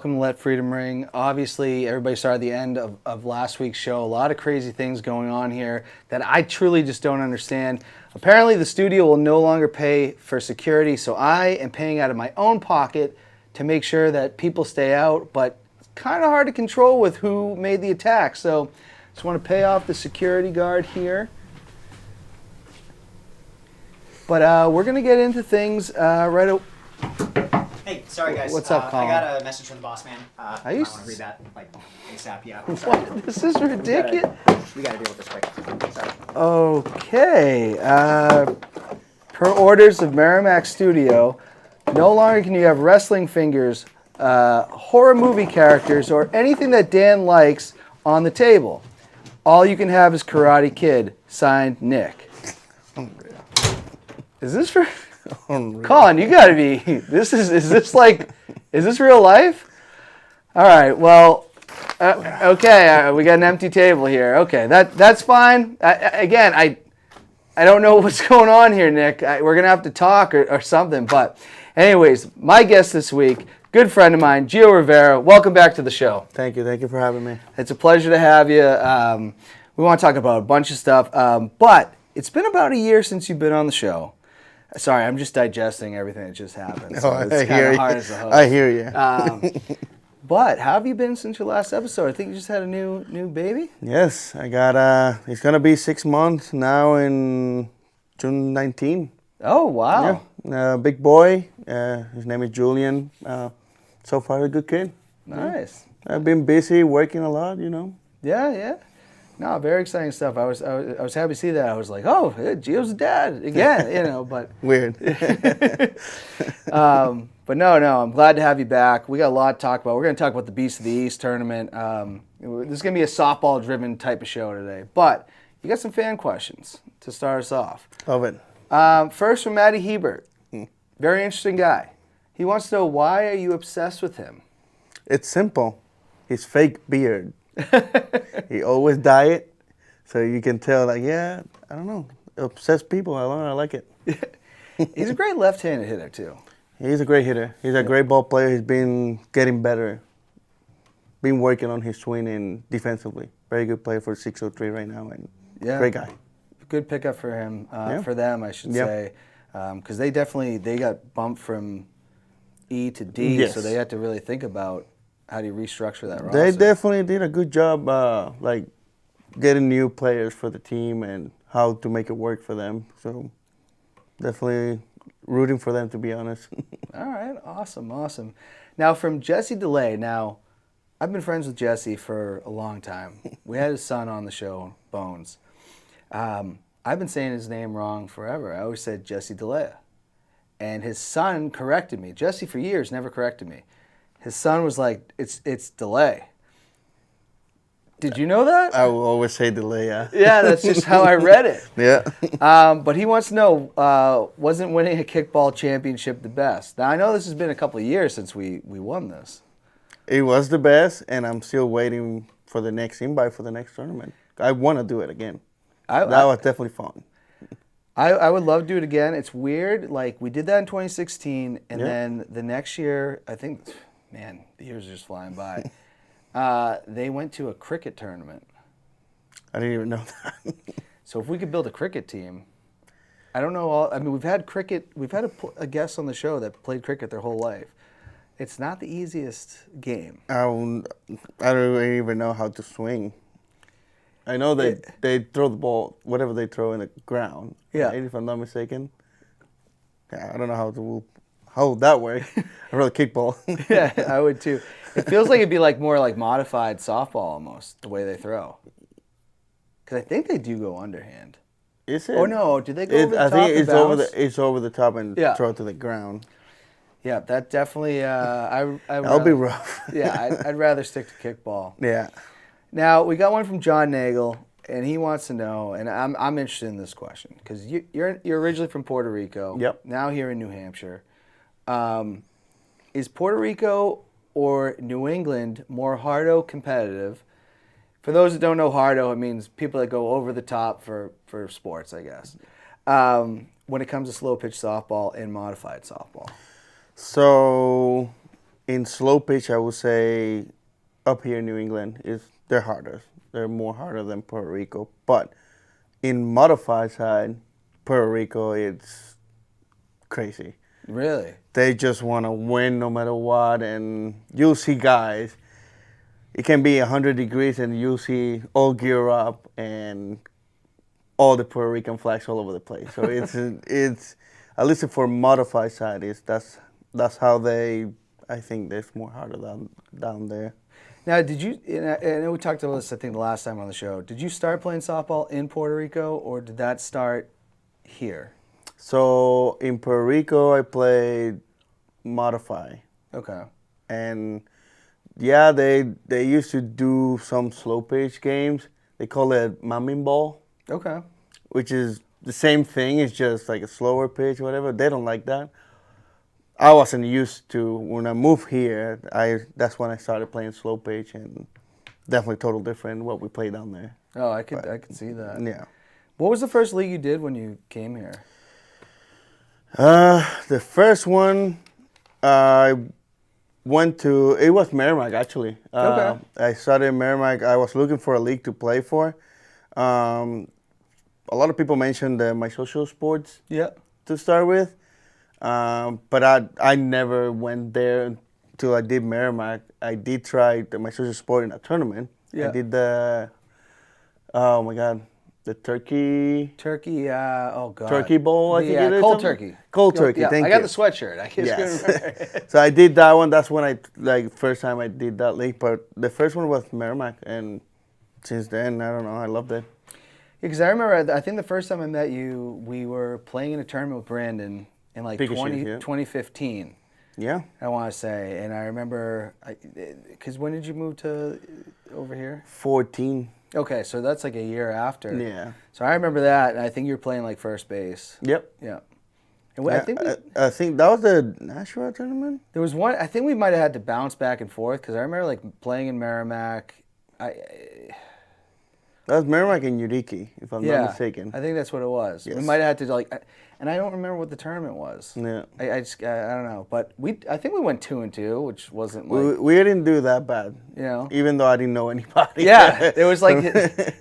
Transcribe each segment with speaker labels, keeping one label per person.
Speaker 1: welcome to Let Freedom Ring. Obviously, everybody saw at the end of last week's show, a lot of crazy things going on here that I truly just don't understand. Apparently, the studio will no longer pay for security, so I am paying out of my own pocket to make sure that people stay out, but it's kind of hard to control with who made the attack. So just want to pay off the security guard here. But we're going to get into things right away.
Speaker 2: Hey, sorry guys.
Speaker 1: What's up, Colin?
Speaker 2: I got a message from the boss man. I
Speaker 1: you
Speaker 2: want to read that like ASAP. Yeah.
Speaker 1: What? This is ridiculous.
Speaker 2: We gotta deal with this quick. Sorry.
Speaker 1: Okay. Per orders of Merrimack Studio, no longer can you have wrestling fingers, horror movie characters, or anything that Dan likes on the table. All you can have is Karate Kid. Signed, Nick. Is this for... Colin, you gotta be. Is this real life? All right. Well, okay. We got an empty table here. Okay, that's fine. I don't know what's going on here, Nick. We're gonna have to talk or something. But, anyways, my guest this week, good friend of mine, Gio Rivera. Welcome back to the show.
Speaker 3: Thank you for having me.
Speaker 1: It's a pleasure to have you. We want to talk about a bunch of stuff, but it's been about a year since you've been on the show. Sorry, I'm just digesting everything that just happened. So it's kind of hard as a host.
Speaker 3: I hear you.
Speaker 1: But how have you been since your last episode? I think you just had a new baby?
Speaker 3: Yes, I got, it's going to be 6 months now in June 19.
Speaker 1: Oh, wow.
Speaker 3: Yeah, big boy. His name is Julian. So far, a good kid.
Speaker 1: Nice.
Speaker 3: I've been busy working a lot,
Speaker 1: Yeah. No, very exciting stuff. I was happy to see that. I was like, oh, Gio's dad again, but
Speaker 3: weird.
Speaker 1: But no, I'm glad to have you back. We got a lot to talk about. We're going to talk about the Beast of the East tournament. This is going to be a softball-driven type of show today. But you got some fan questions to start us off.
Speaker 3: Love it.
Speaker 1: First from Matty Hebert. Very interesting guy. He wants to know, why are you obsessed with him?
Speaker 3: It's simple. His fake beard. He always dye it, so you can tell, I don't know, obsessed people. I like it.
Speaker 1: He's a great left-handed hitter, too.
Speaker 3: He's a great hitter. He's a great ball player. He's been getting better. Been working on his swing and defensively. Very good player for 603 right now, and great guy.
Speaker 1: Good pickup for him, for them, I should say, because they got bumped from E to D, so they had to really think about how do you restructure that roster.
Speaker 3: They definitely did a good job, getting new players for the team and how to make it work for them. So definitely rooting for them, to be honest.
Speaker 1: All right, awesome. Now from Jesse DeLay. Now, I've been friends with Jesse for a long time. We had his son on the show, Bones. I've been saying his name wrong forever. I always said Jesse DeLay. And his son corrected me. Jesse, for years, never corrected me. His son was like, it's DeLay. Did you know that?
Speaker 3: I will always say DeLay, yeah.
Speaker 1: Yeah, that's just how I read it.
Speaker 3: Yeah.
Speaker 1: But he wants to know, wasn't winning a kickball championship the best? Now, I know this has been a couple of years since we won this.
Speaker 3: It was the best, and I'm still waiting for the next invite for the next tournament. I want to do it again. That was definitely fun.
Speaker 1: I would love to do it again. It's weird. Like, we did that in 2016, and then the next year, I think... Man, the years are just flying by. They went to a cricket tournament.
Speaker 3: I didn't even know that.
Speaker 1: So if we could build a cricket team, I don't know. We've had cricket. We've had a guest on the show that played cricket their whole life. It's not the easiest game.
Speaker 3: I don't even know how to swing. I know they throw the ball, whatever they throw, in the ground.
Speaker 1: Yeah.
Speaker 3: Right, if I'm not mistaken. Yeah, I don't know how that works. I'd rather kickball.
Speaker 1: Yeah, I would too. It feels like it'd be more like modified softball almost, the way they throw. Because I think they do go underhand.
Speaker 3: Is it?
Speaker 1: Oh no, do they go over the top?
Speaker 3: I think
Speaker 1: it's bounce?
Speaker 3: It's over the top and throw it to the ground.
Speaker 1: Yeah, that definitely.
Speaker 3: That'll be rough.
Speaker 1: Yeah, I'd rather stick to kickball.
Speaker 3: Yeah.
Speaker 1: Now we got one from John Nagel, and he wants to know, and I'm interested in this question because you're originally from Puerto Rico.
Speaker 3: Yep.
Speaker 1: Now here in New Hampshire. Is Puerto Rico or New England more hardo competitive? For those that don't know hardo, it means people that go over the top for sports, I guess. When it comes to slow pitch softball and modified softball.
Speaker 3: So in slow pitch, I would say up here in New England they're harder. They're more harder than Puerto Rico. But in modified side, Puerto Rico, it's crazy.
Speaker 1: Really?
Speaker 3: They just want to win no matter what, and you'll see guys. It can be 100 degrees, and you'll see all gear up and all the Puerto Rican flags all over the place. So it's at least for modified side, that's how they. I think there's more harder down there.
Speaker 1: Now, did you? I know we talked about this, I think, the last time on the show. Did you start playing softball in Puerto Rico, or did that start here?
Speaker 3: So in Puerto Rico, I played modify.
Speaker 1: Okay.
Speaker 3: And yeah, they used to do some slow pitch games. They call it mamin ball.
Speaker 1: Okay.
Speaker 3: Which is the same thing. It's just like a slower pitch, whatever. They don't like that. I wasn't used to when I moved here. That's when I started playing slow pitch, and definitely total different what we play down there.
Speaker 1: Oh, I could see that.
Speaker 3: Yeah.
Speaker 1: What was the first league you did when you came here?
Speaker 3: The first one I went to, it was Merrimack actually.
Speaker 1: Okay.
Speaker 3: I started in Merrimack. I was looking for a league to play for. A lot of people mentioned my social sports to start with. But I never went there until I did Merrimack. I did try my social sport in a tournament.
Speaker 1: Yeah.
Speaker 3: I did the, oh my God, the turkey
Speaker 1: Oh God.
Speaker 3: turkey bowl, I think it is.
Speaker 1: Cold turkey.
Speaker 3: Cold turkey,
Speaker 1: Yeah,
Speaker 3: thank
Speaker 1: I
Speaker 3: you.
Speaker 1: got the sweatshirt. I just couldn't remember.
Speaker 3: So I did that one. That's when first time I did that league. But the first one was Merrimack, and since then, I don't know, I loved it.
Speaker 1: Because I remember, I think the first time I met you, we were playing in a tournament with Brandon in like 2015.
Speaker 3: Yeah.
Speaker 1: I want to say. And I remember, because when did you move to over here?
Speaker 3: 14.
Speaker 1: Okay, so that's like a year after.
Speaker 3: Yeah.
Speaker 1: So I remember that, and I think you were playing like first base.
Speaker 3: Yep.
Speaker 1: Yeah. And I think
Speaker 3: I think that was the Nashville tournament.
Speaker 1: there was one. I think we might have had to bounce back and forth because I remember like playing in Merrimack.
Speaker 3: That was Merrimack and Yuriki, if I'm not mistaken.
Speaker 1: I think that's what it was.
Speaker 3: Yes.
Speaker 1: We might have had to and I don't remember what the tournament was.
Speaker 3: Yeah.
Speaker 1: I don't know, but I think we went 2-2, which wasn't like
Speaker 3: We didn't do that bad.
Speaker 1: you know.
Speaker 3: Even though I didn't know anybody.
Speaker 1: Yeah, it was like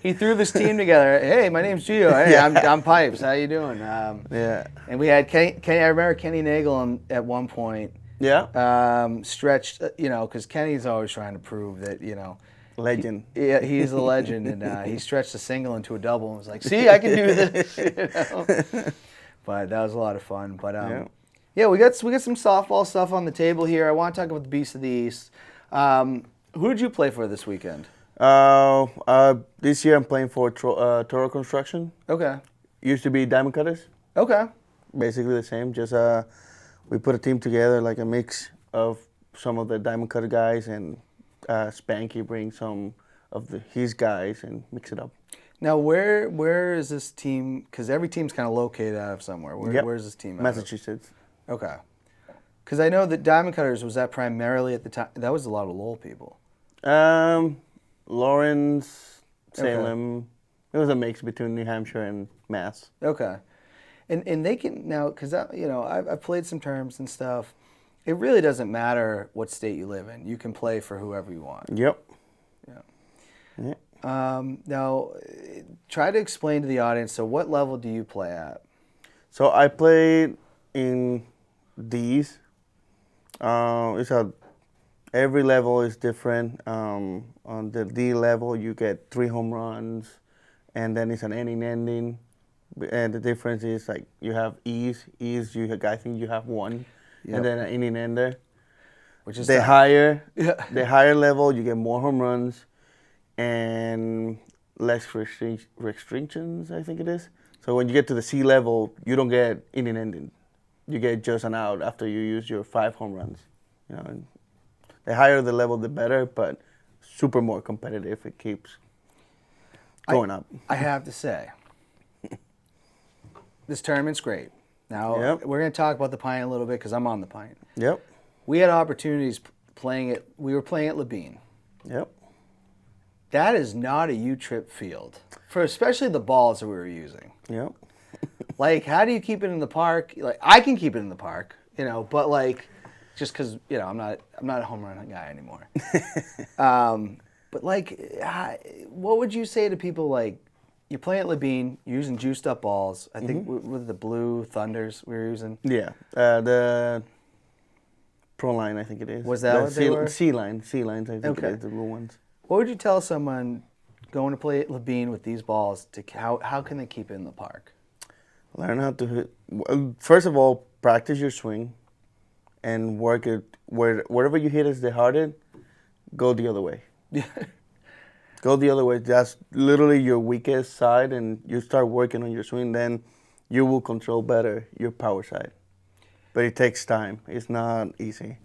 Speaker 1: he threw this team together. Hey, my name's Gio. Hey, I'm Pipes. How you doing?
Speaker 3: Yeah.
Speaker 1: And we had Kenny. I remember Kenny Nagel at one point.
Speaker 3: Yeah.
Speaker 1: Stretched, because Kenny's always trying to prove that,
Speaker 3: Legend.
Speaker 1: Yeah, he's a legend, and he stretched a single into a double and was like, "See, I can do this." But that was a lot of fun. But we got some softball stuff on the table here. I want to talk about the Beast of the East. Who did you play for this weekend?
Speaker 3: This year I'm playing for Toro Construction.
Speaker 1: Okay.
Speaker 3: Used to be Diamond Cutters.
Speaker 1: Okay.
Speaker 3: Basically the same. Just we put a team together, like a mix of some of the Diamond Cutter guys, and Spanky brings some of his guys and mix it up.
Speaker 1: Now, where is this team? Because every team's kind of located out of somewhere. Where's this team out
Speaker 3: Massachusetts.
Speaker 1: of? Okay. Because I know that Diamond Cutters, was that primarily at the time? That was a lot of Lowell people.
Speaker 3: Lawrence, Salem. Okay. It was a mix between New Hampshire and Mass.
Speaker 1: Okay. And they can now, because I've played some terms and stuff. It really doesn't matter what state you live in. You can play for whoever you want.
Speaker 3: Yep.
Speaker 1: Yeah. Now, try to explain to the audience. So, what level do you play at?
Speaker 3: So I played in D's. Every level is different. On the D level, you get 3 home runs, and then it's an inning ending. And the difference is like you have E's. I think you have 1, and then an inning ender. Which is the higher level, you get more home runs and less restrictions, I think it is. So when you get to the C level, you don't get inning ending. You get just an out after you use your 5 home runs. And the higher the level, the better, but super more competitive. It keeps going up.
Speaker 1: I have to say, this tournament's great. Now, we're going to talk about the Pint a little bit because I'm on the Pint.
Speaker 3: Yep.
Speaker 1: We had opportunities playing it. We were playing at Labine.
Speaker 3: Yep.
Speaker 1: That is not a U-trip field, for especially the balls that we were using.
Speaker 3: Yep.
Speaker 1: Like, how do you keep it in the park? Like, I can keep it in the park, but like, just because I'm not a home run guy anymore. But like, what would you say to people like you're playing at Labine, you're using juiced up balls? I think with the Blue Thunders we were using.
Speaker 3: Yeah, the Pro Line, I think it is.
Speaker 1: Was that what they were?
Speaker 3: Sea Lines, I think it is, the blue ones.
Speaker 1: What would you tell someone going to play at Labine with these balls? How can they keep it in the park?
Speaker 3: Learn how to hit. First of all, practice your swing, and work it wherever you hit is the hardest. Go the other way. Go the other way. That's literally your weakest side, and you start working on your swing. Then you will control better your power side. But it takes time. It's not easy.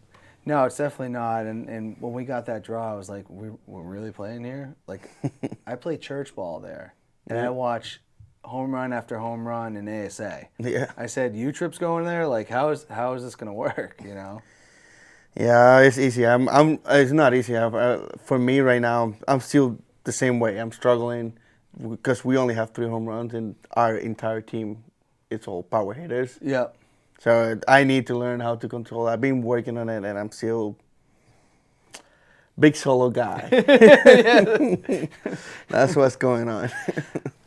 Speaker 1: No, it's definitely not. And when we got that draw, I was like, we're really playing here? Like, I play church ball there, and I watch home run after home run in ASA.
Speaker 3: Yeah.
Speaker 1: I said, U-Trip's going there? Like, how is this going to work,
Speaker 3: Yeah, it's easy. It's not easy. For me right now, I'm still the same way. I'm struggling because we only have 3 home runs, and our entire team, it's all power hitters.
Speaker 1: Yeah.
Speaker 3: So I need to learn how to control. I've been working on it, and I'm still big solo guy. That's what's going on.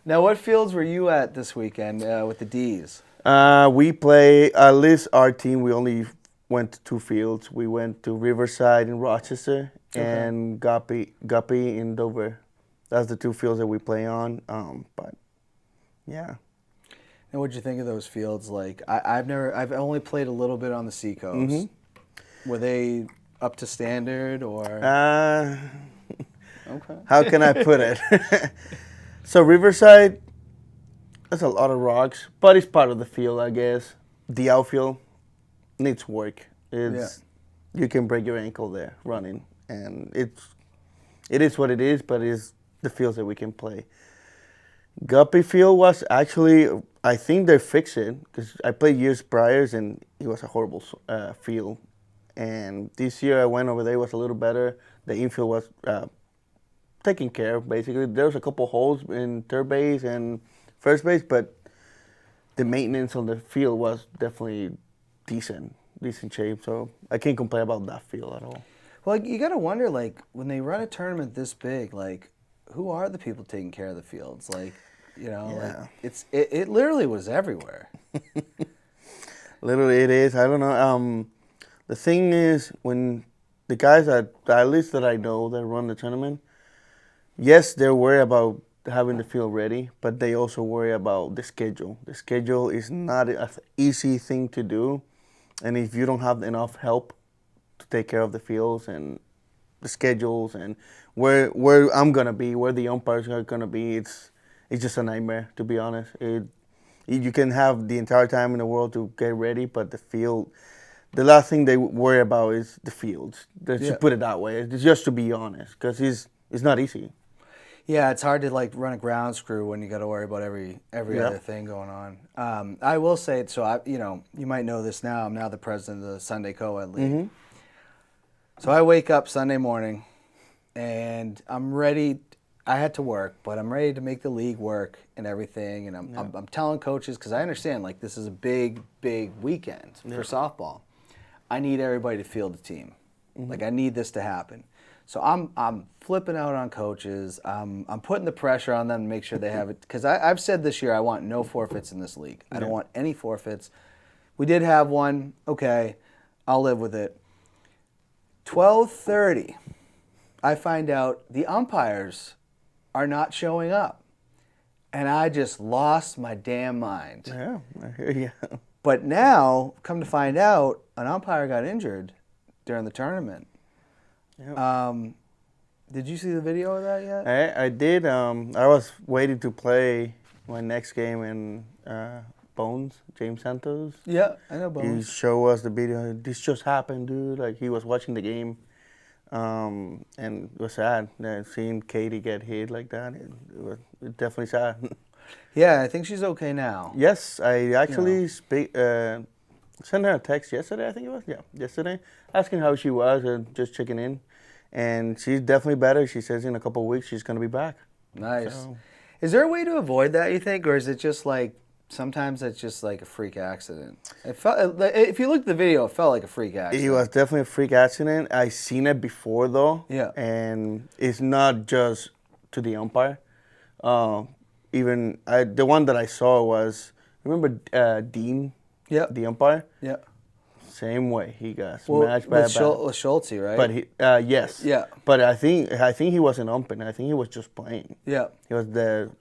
Speaker 1: Now, what fields were you at this weekend with the D's?
Speaker 3: We play, at least our team, we only went to 2 fields. We went to Riverside in Rochester and Guppy in Dover. That's the 2 fields that we play on. But yeah.
Speaker 1: And what'd you think of those fields? Like, I've only played a little bit on the Seacoast. Were they up to standard or? Okay.
Speaker 3: How can I put it? So Riverside, there's a lot of rocks, but it's part of the field, I guess. The outfield needs work. You can break your ankle there running, and it is what it is, but it's the fields that we can play. Guppy Field was actually, I think they fixed it because I played years prior and it was a horrible field. And this year I went over there, it was a little better. The infield was taken care of, basically. There was a couple holes in third base and first base, but the maintenance on the field was definitely decent shape. So I can't complain about that field at all.
Speaker 1: Well, you got to wonder, like, when they run a tournament this big, like, who are the people taking care of the fields? Like, like it literally was everywhere.
Speaker 3: Literally it is. I don't know. The thing is, when the guys at least that I know that run the tournament, yes, they're worried about having the field ready, but they also worry about the schedule. The schedule is not an easy thing to do, and if you don't have enough help to take care of the fields and the schedules and where I'm gonna be, where the umpires are gonna be, it's just a nightmare, to be honest. You can have the entire time in the world to get ready, but the field, the last thing they worry about is the fields. Let's just put it that way. It's just to be honest, because it's not easy.
Speaker 1: Yeah, it's hard to like run a ground screw when you got to worry about every other thing going on. I will say, so you might know this now. I'm now the president of the Sunday Co-ed League. So I wake up Sunday morning, and I'm ready. I had to work, but I'm ready to make the league work and everything. And I'm telling coaches, because I understand, like, this is a big weekend for softball. I need everybody to field the team. Like, I need this to happen. So I'm flipping out on coaches. I'm putting the pressure on them to make sure they have it. Because I've said this year I want no forfeits in this league. I don't want any forfeits. We did have one. Okay, I'll live with it. 12:30, I find out the umpires are not showing up. And I just lost my damn mind.
Speaker 3: Yeah, I hear you.
Speaker 1: But now, come to find out, an umpire got injured during the tournament.
Speaker 3: Yep.
Speaker 1: Did you see the video of that yet?
Speaker 3: I did. I was waiting to play my next game in Bones, James Santos.
Speaker 1: Yeah, I know
Speaker 3: He
Speaker 1: Bones.
Speaker 3: showed us the video. This just happened, dude. Like, he was watching the game, and it was sad. Seeing Katie get hit like that, it was definitely sad.
Speaker 1: Yeah, I think she's okay now.
Speaker 3: Yes, I actually sent her a text yesterday, I think it was. Yeah, yesterday, asking how she was and just checking in. And she's definitely better. She says in a couple of weeks she's going to be back.
Speaker 1: Nice.
Speaker 3: So.
Speaker 1: Is there a way to avoid that, you think? Or is it just like sometimes it's just like a freak accident. It felt, if you look at the video, it felt like a freak accident.
Speaker 3: It was definitely a freak accident. I seen it before though.
Speaker 1: Yeah.
Speaker 3: And it's not just to the umpire. The one that I saw was, remember Dean?
Speaker 1: Yeah.
Speaker 3: The umpire?
Speaker 1: Yeah.
Speaker 3: Same way. He got smashed by a bat.
Speaker 1: With Schulte, right?
Speaker 3: But he, yes.
Speaker 1: Yeah.
Speaker 3: But I think he wasn't umping. I think he was just playing.
Speaker 1: Yeah.
Speaker 3: He was the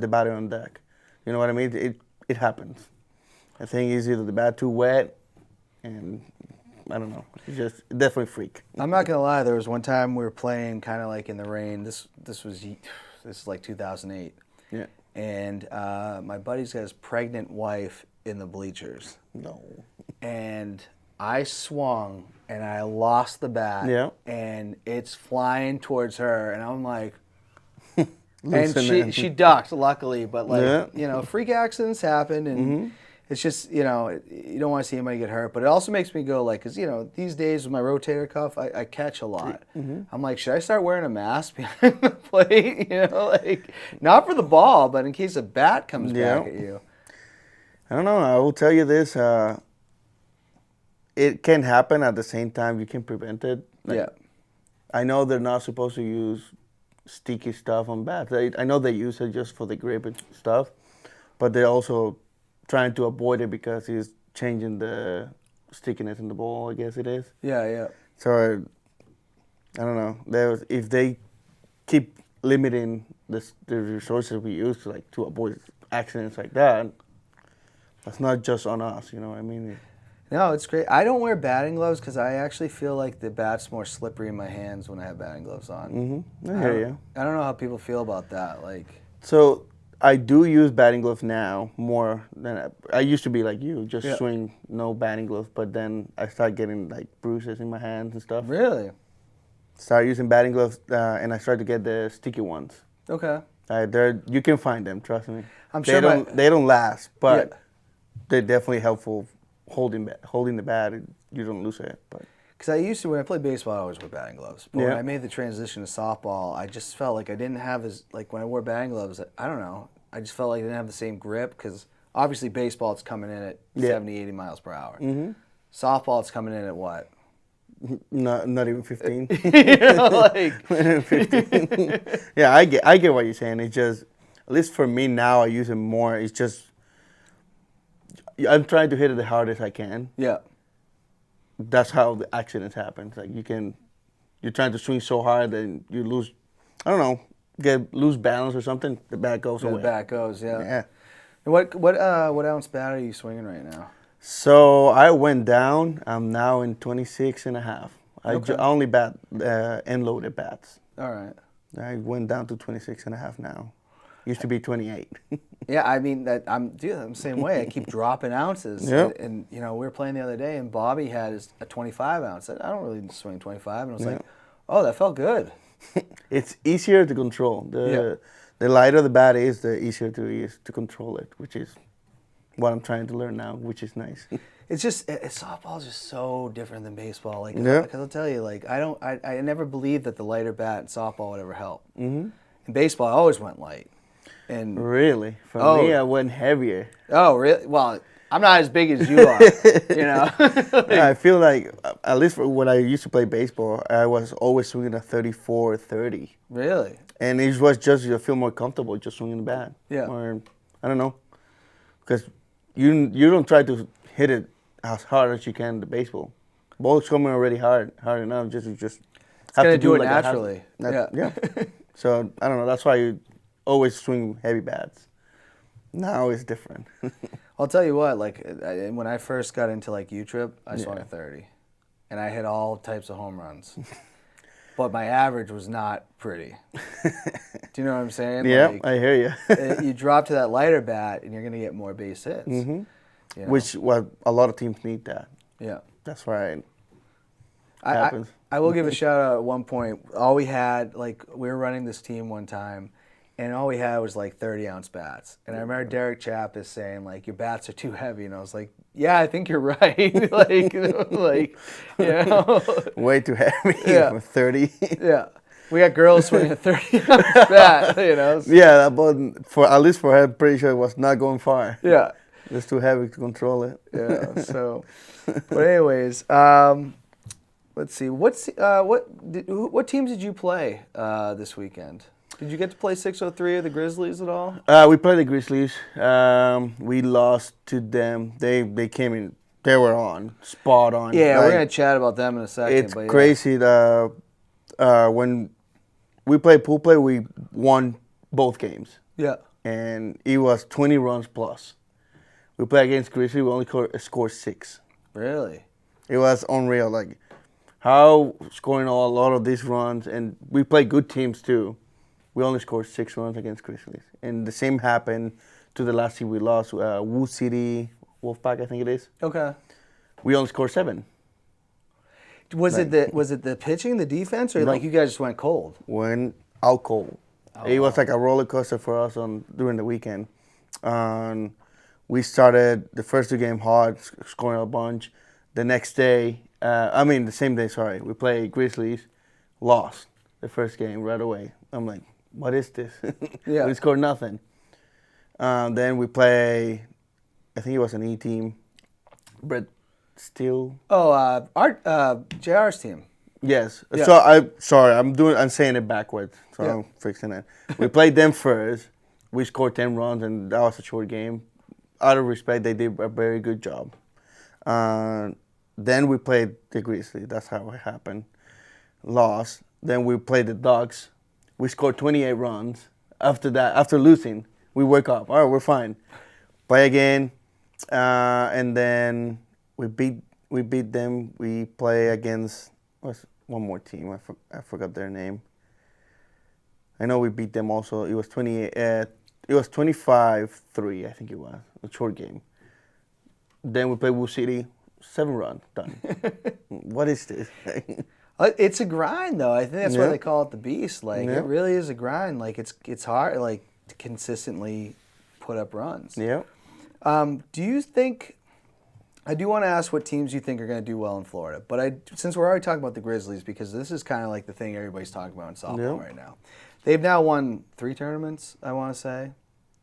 Speaker 3: batter on deck. You know what I mean? It happens. I think it's either the bat too wet, and I don't know. It's just definitely freak.
Speaker 1: I'm not gonna lie. There was one time we were playing kind of like in the rain. This is like 2008.
Speaker 3: Yeah.
Speaker 1: And my buddy's got his pregnant wife in the bleachers.
Speaker 3: No.
Speaker 1: And I swung and I lost the bat.
Speaker 3: Yeah.
Speaker 1: And it's flying towards her, and I'm like,
Speaker 3: Loosen
Speaker 1: and she ducked, luckily, but like,
Speaker 3: Yeah.
Speaker 1: you know, freak accidents happen, and it's just, you know, you don't want to see anybody get hurt, but it also makes me go like, because, you know, these days with my rotator cuff, I catch a lot. I'm like, should I start wearing a mask behind the plate? You know, like, not for the ball, but in case a bat comes back at you.
Speaker 3: I don't know. I will tell you this. It can happen at the same time. You can prevent it. Like,
Speaker 1: Yeah.
Speaker 3: I know they're not supposed to use sticky stuff on bats. I know they use it just for the grip and stuff, but they're also trying to avoid it because it's changing the stickiness in the ball, I guess it is.
Speaker 1: Yeah, yeah.
Speaker 3: So, I don't know. If they keep limiting the resources we use to avoid accidents like that, that's not just on us, you know what I mean?
Speaker 1: No, it's great. I don't wear batting gloves because I actually feel like the bat's more slippery in my hands when I have batting gloves on.
Speaker 3: I hear you.
Speaker 1: I don't know how people feel about that. Like,
Speaker 3: So I do use batting gloves now more than I used to be like you, just
Speaker 1: Yeah.
Speaker 3: swing, no batting gloves. But then I started getting like bruises in my hands and stuff.
Speaker 1: really?
Speaker 3: Started using batting gloves, and I started to get the sticky ones.
Speaker 1: Okay.
Speaker 3: You can find them, trust me.
Speaker 1: I'm
Speaker 3: they
Speaker 1: sure
Speaker 3: they don't last, but
Speaker 1: Yeah.
Speaker 3: they're definitely helpful holding the bat. You don't lose it, but.
Speaker 1: Because I used to, when I played baseball, I always wear batting gloves. But when
Speaker 3: Yeah.
Speaker 1: I made the transition to softball, I just felt like I didn't have like when I wore batting gloves, I don't know, I just felt like I didn't have the same grip because obviously baseball, it's coming in at 70, 80 miles per hour. Softball, it's coming in at what?
Speaker 3: Not even 15.
Speaker 1: You know, like,
Speaker 3: 15. Yeah, I get what you're saying. It's just, at least for me now, I use it more. It's just, I'm trying to hit it the hardest I can.
Speaker 1: yeah.
Speaker 3: That's how the accidents happen. Like you're trying to swing so hard that you lose, I don't know, lose balance or something. The bat goes
Speaker 1: The
Speaker 3: away.
Speaker 1: bat goes, yeah.
Speaker 3: Yeah.
Speaker 1: And what ounce bat are you swinging right now?
Speaker 3: So I went down. I'm now in 26 and a half.
Speaker 1: Okay.
Speaker 3: I only bat end-loaded bats.
Speaker 1: All right.
Speaker 3: I went down to 26 and a half now. Used to be 28.
Speaker 1: Yeah, I mean I'm the same way. I keep dropping ounces.
Speaker 3: Yep.
Speaker 1: And you know, we were playing the other day, and Bobby had a 25 ounce. I don't really swing 25, and I was like, oh, that felt good.
Speaker 3: It's easier to control. The lighter the bat is, the easier to control it, which is what I'm trying to learn now, which is nice.
Speaker 1: It's just softball is just so different than baseball. Like,
Speaker 3: Yeah.
Speaker 1: because I'll tell you, like I never believed that the lighter bat in softball would ever help. In baseball, I always went light. And
Speaker 3: Really? For me, I went heavier.
Speaker 1: oh, really? Well, I'm not as big as you are. You know.
Speaker 3: Yeah, I feel like, at least for when I used to play baseball, I was always swinging a 34, 30.
Speaker 1: Really?
Speaker 3: And it was just, you feel more comfortable just swinging the bat.
Speaker 1: Yeah.
Speaker 3: Or, I don't know. Because you don't try to hit it as hard as you can in the baseball. Ball's coming already hard enough. Just have
Speaker 1: gonna
Speaker 3: to
Speaker 1: do it
Speaker 3: like a half-
Speaker 1: naturally.
Speaker 3: Yeah. So, I don't know. That's why you always swing heavy bats. Now it's different.
Speaker 1: I'll tell you what, like when I first got into like U-Trip, I swung a 30. And I hit all types of home runs. But my average was not pretty. Do you know what I'm saying?
Speaker 3: Yeah,
Speaker 1: Like,
Speaker 3: I hear you.
Speaker 1: you drop to that lighter bat and you're going to get more base hits. You know?
Speaker 3: Which, well, a lot of teams need that.
Speaker 1: Yeah.
Speaker 3: That's why it
Speaker 1: I
Speaker 3: happens.
Speaker 1: will give a shout out at one point. All we had, like, we were running this team one time, and all we had was like 30-ounce bats. And I remember Derek Chappis saying, like, your bats are too heavy. And I was like, yeah, I think you're right. like, you know.
Speaker 3: Way too heavy
Speaker 1: Yeah.
Speaker 3: for 30.
Speaker 1: Yeah. We got girls swinging a 30-ounce bat, you know.
Speaker 3: Yeah, but at least for her, I'm pretty sure it was not going far.
Speaker 1: Yeah.
Speaker 3: It's too heavy to control it.
Speaker 1: Yeah. So, but anyways, let's see. What teams did you play this weekend? Did you get to play 603 or the Grizzlies at all?
Speaker 3: We played the Grizzlies. We lost to them. They came in. They were on spot on.
Speaker 1: Yeah,
Speaker 3: Like,
Speaker 1: we're gonna chat about them in a second.
Speaker 3: it's
Speaker 1: but yeah.
Speaker 3: crazy. When we played pool play, we won both games,
Speaker 1: Yeah.
Speaker 3: and it was 20 runs plus. We played against Grizzlies. We only scored 6.
Speaker 1: Really?
Speaker 3: It was unreal. Like how scoring a lot of these runs, and we played good teams too. We only scored 6 runs against Grizzlies, and the same happened to the last team we lost, Wu City Wolfpack, I think it is.
Speaker 1: Okay.
Speaker 3: We only scored 7.
Speaker 1: Was it the pitching, the defense, or
Speaker 3: No.
Speaker 1: like you guys just went cold?
Speaker 3: Went out cold.
Speaker 1: Oh,
Speaker 3: It was
Speaker 1: wow.
Speaker 3: like a roller coaster for us during the weekend. We started the first 2 games hard, scoring a bunch. The next day, the same day, sorry, we played Grizzlies, lost the first game right away. I'm like, what is this?
Speaker 1: Yeah.
Speaker 3: We scored nothing. Then we play, I think it was an E team, Brett Steele.
Speaker 1: Oh, JR's team.
Speaker 3: Yes.
Speaker 1: Yeah.
Speaker 3: So I'm saying it backwards. So
Speaker 1: Yeah.
Speaker 3: I'm fixing it. We played them first. We scored 10 runs, and that was a short game. Out of respect, they did a very good job. Then we played the Grizzlies. That's how it happened. Lost. Then we played the Ducks. We scored 28 runs. After that, after losing, we woke up. All right, we're fine. Play again, and then we beat them. We play against one more team. I forgot their name. I know we beat them also. It was 28. It was 25-3. I think it was a short game. Then we played Wu City. 7 runs done. What is this?
Speaker 1: It's a grind, though. I think that's why
Speaker 3: Yeah.
Speaker 1: they call it the beast. Like
Speaker 3: Yeah.
Speaker 1: it really is a grind. Like it's hard, like to consistently put up runs.
Speaker 3: Yeah.
Speaker 1: Do you think? I do want to ask what teams you think are going to do well in Florida, but since we're already talking about the Grizzlies, because this is kind of like the thing everybody's talking about in softball
Speaker 3: Yeah.
Speaker 1: right now. They've now won 3 tournaments. I want to say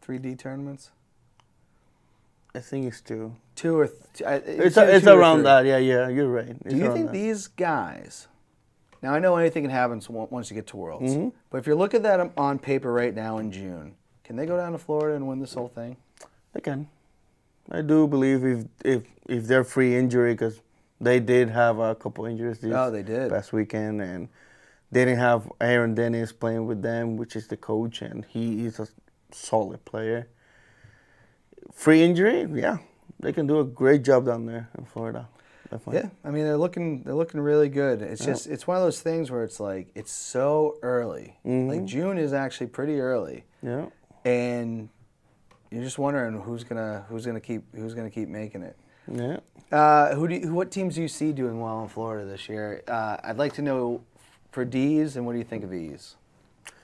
Speaker 1: 3D tournaments.
Speaker 3: I think it's 2.
Speaker 1: 2 or
Speaker 3: It's
Speaker 1: two or
Speaker 3: around
Speaker 1: 3.
Speaker 3: that. Yeah. You're right.
Speaker 1: Do you think these guys? Now I know anything can happen once you get to Worlds, but if you're looking at them on paper right now in June, can they go down to Florida and win this whole thing?
Speaker 3: They can. I do believe if they're free injury, because they did have a couple injuries
Speaker 1: They did.
Speaker 3: past weekend, and they didn't have Aaron Dennis playing with them, which is the coach, and he is a solid player. Free injury, yeah, they can do a great job down there in Florida. Definitely.
Speaker 1: Yeah, I mean they're looking really good. It's just it's one of those things where it's like it's so early. Like June is actually pretty early,
Speaker 3: Yeah.
Speaker 1: and you're just wondering who's gonna keep making it.
Speaker 3: Yeah.
Speaker 1: What teams do you see doing well in Florida this year? I'd like to know for D's, and what do you think of E's?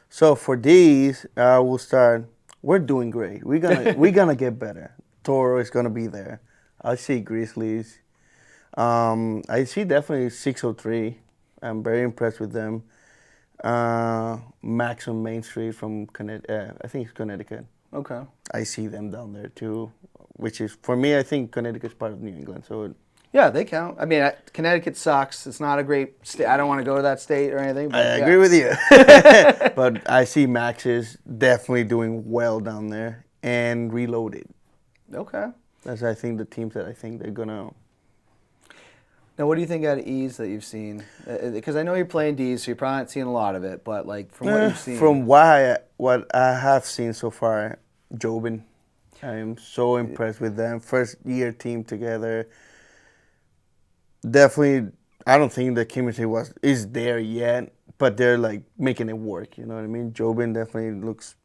Speaker 3: So for these, we'll start. We're doing great. We're gonna get better. Toro is gonna be there. I see Grizzlies. I see definitely 603. I'm very impressed with them. Max on Main Street from Connecticut. I think it's Connecticut.
Speaker 1: Okay.
Speaker 3: I see them down there too, which is for me. I think Connecticut's part of New England, so
Speaker 1: Yeah, they count. I mean, Connecticut sucks. It's not a great state. I don't want to go to that state or anything. But
Speaker 3: I
Speaker 1: yeah.
Speaker 3: agree with you. But I see Max is definitely doing well down there and Reloaded.
Speaker 1: Okay.
Speaker 3: That's I think the teams that I think they're gonna.
Speaker 1: Now, what do you think out of E's that you've seen? Because I know you're playing D's, so you're probably not seeing a lot of it. But like from what you've seen,
Speaker 3: From what I have seen so far, Jobin, I am so impressed with them. First year team together. Definitely, I don't think the chemistry is there yet, but they're like making it work. You know what I mean? Jobin definitely looks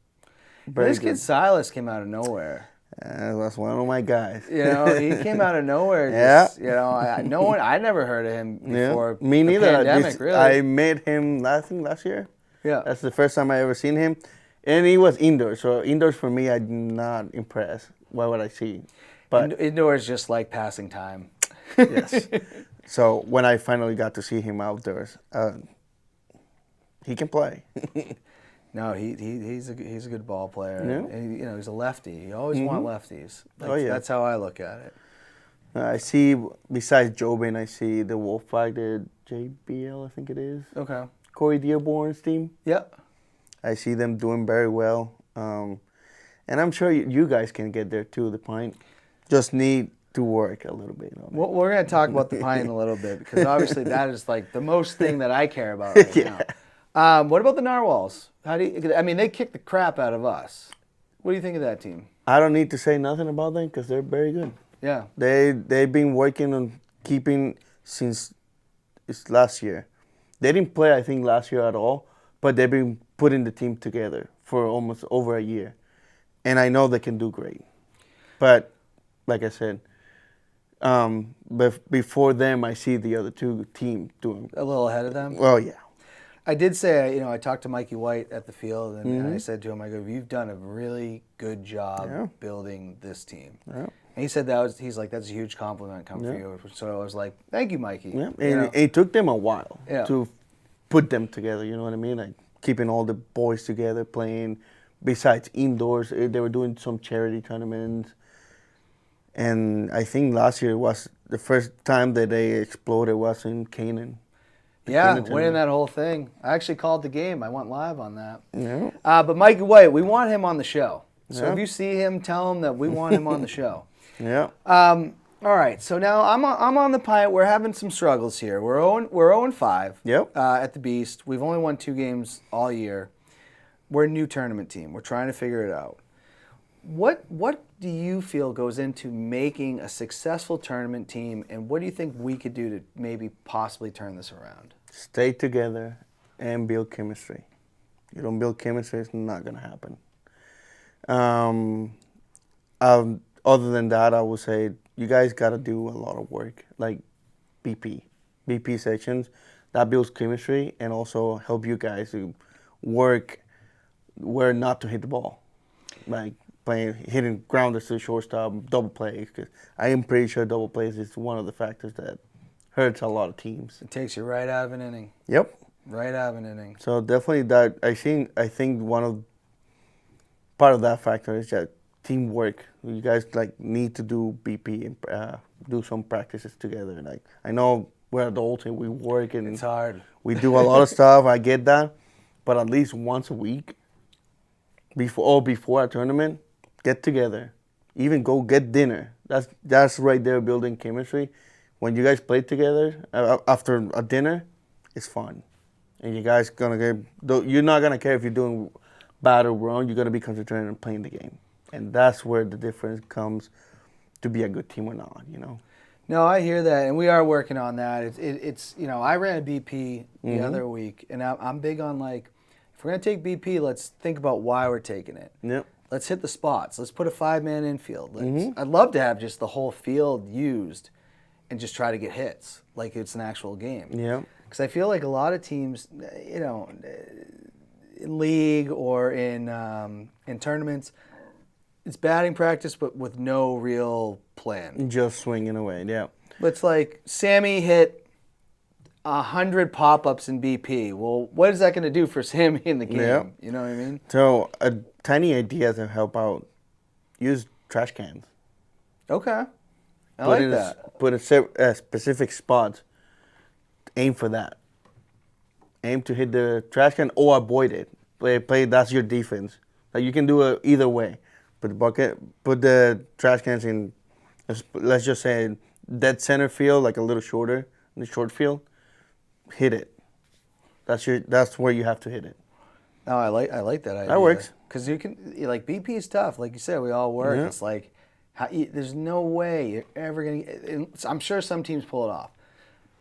Speaker 3: very
Speaker 1: this
Speaker 3: good.
Speaker 1: kid Silas came out of nowhere.
Speaker 3: That's one of my guys.
Speaker 1: You know, he came out of nowhere.
Speaker 3: Yeah.
Speaker 1: Just, you know, I never heard of him before.
Speaker 3: Me
Speaker 1: the
Speaker 3: neither.
Speaker 1: Pandemic, really.
Speaker 3: I met him last year.
Speaker 1: Yeah.
Speaker 3: That's the first time I ever seen him, and he was indoors. So indoors for me, I'm not impressed. What would I see? But
Speaker 1: Indoors just like passing time.
Speaker 3: yes. So when I finally got to see him outdoors, he can play.
Speaker 1: No, he's a good ball player.
Speaker 3: Yeah.
Speaker 1: And, he's a lefty. You always want lefties.
Speaker 3: Oh, yeah.
Speaker 1: That's how I look at it.
Speaker 3: I see, besides Jobin, I see the Wolfpack, the JBL, I think it is.
Speaker 1: Okay.
Speaker 3: Corey Dearborn's team.
Speaker 1: Yep.
Speaker 3: I see them doing very well. And I'm sure you guys can get there too, the Pint. Just need to work a little bit on it.
Speaker 1: Well, we're going to talk about the Pint in a little bit because obviously that is like the most thing that I care about right now. What about the Narwhals? They kicked the crap out of us. What do you think of that team?
Speaker 3: I don't need to say nothing about them because they're very good.
Speaker 1: Yeah.
Speaker 3: They've been working on keeping since it's last year. They didn't play, I think, last year at all, but they've been putting the team together for almost over a year. And I know they can do great. But, like I said, before them, I see the other two teams doing
Speaker 1: A little ahead of them?
Speaker 3: well, yeah.
Speaker 1: I did say, I talked to Mikey White at the field, and I said to him, I go, you've done a really good job building this team.
Speaker 3: Yeah.
Speaker 1: And he said he's like, that's a huge compliment coming from you. So I was like, thank you, Mikey.
Speaker 3: Yeah. And it took them a while
Speaker 1: Yeah.
Speaker 3: to put them together, you know what I mean? Like keeping all the boys together, playing. Besides indoors, they were doing some charity tournaments. And I think last year was the first time that they exploded was in Canaan.
Speaker 1: Yeah, winning that whole thing. I actually called the game. I went live on that.
Speaker 3: Yeah.
Speaker 1: But Mikey White, we want him on the show. So
Speaker 3: Yeah.
Speaker 1: if you see him, tell him that we want him on the show.
Speaker 3: Yeah.
Speaker 1: All right, so now I'm on the Pint. We're having some struggles here. We're 0-5
Speaker 3: Yep.
Speaker 1: at the Beast. We've only won 2 games all year. We're a new tournament team. We're trying to figure it out. What do you feel goes into making a successful tournament team, and what do you think we could do to maybe possibly turn this around?
Speaker 3: Stay together and build chemistry. You don't build chemistry, it's not going to happen. Other than that, I would say you guys got to do a lot of work, like BP sessions. That builds chemistry and also help you guys to work where not to hit the ball, like hitting grounders to the shortstop, double plays. Because I am pretty sure double plays is one of the factors that hurts a lot of teams.
Speaker 1: It takes you right out of an inning.
Speaker 3: Yep.
Speaker 1: Right out of an inning.
Speaker 3: So definitely that. I think part of that factor is that teamwork. You guys need to do BP and do some practices together. Like I know we're adults and we work and
Speaker 1: It's hard.
Speaker 3: we do a lot of stuff. I get that, but at least once a week, before a tournament, get together. Even go get dinner. That's right there building chemistry. When you guys play together after a dinner, it's fun, and you guys you're not gonna care if you're doing bad or wrong. You're gonna be concentrated on playing the game, and that's where the difference comes to be a good team or not.
Speaker 1: No, I hear that, and we are working on that. It's I ran a BP the other week, and I'm big on if we're gonna take BP, let's think about why we're taking it.
Speaker 3: Yep.
Speaker 1: Let's hit the spots. Let's put a 5-man infield. I'd love to have just the whole field used, and just try to get hits like it's an actual game.
Speaker 3: Yeah.
Speaker 1: Because I feel like a lot of teams, in league or in tournaments, it's batting practice, but with no real plan.
Speaker 3: Just swinging away. Yeah.
Speaker 1: But it's like Sammy hit 100 pop-ups in BP. Well, what is that going to do for Sammy in the game?
Speaker 3: Yeah.
Speaker 1: You know what I mean?
Speaker 3: So a tiny idea to help out: use trash cans.
Speaker 1: Okay. I like that.
Speaker 3: Put a specific spot. Aim for that. Aim to hit the trash can or avoid it. Play. That's your defense. You can do it either way. Put the trash cans in. Let's just say dead center field, like a little shorter, in the short field. Hit it. That's where you have to hit it.
Speaker 1: No, I like that idea.
Speaker 3: That works.
Speaker 1: Because you can BP is tough. Like you said, we all work.
Speaker 3: Yeah.
Speaker 1: It's like there's no way you're ever gonna. I'm sure some teams pull it off,